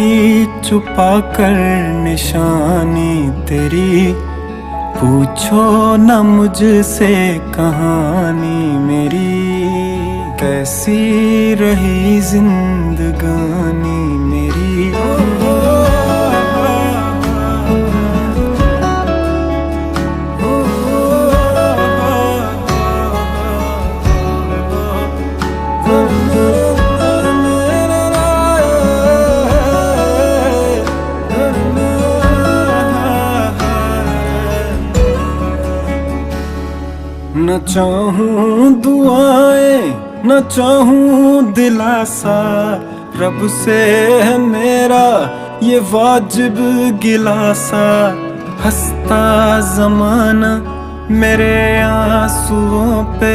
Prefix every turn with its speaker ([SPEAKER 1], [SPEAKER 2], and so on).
[SPEAKER 1] रखी छुपा कर निशानी तेरी, पूछो न मुझसे कहानी मेरी, कैसी रही जिंदगानी मेरी। न चाहूं दुआएं न चाहूं दिलासा, रब से है मेरा ये वाजिब गिलासा। हंसता ज़माना मेरे आंसुओं पे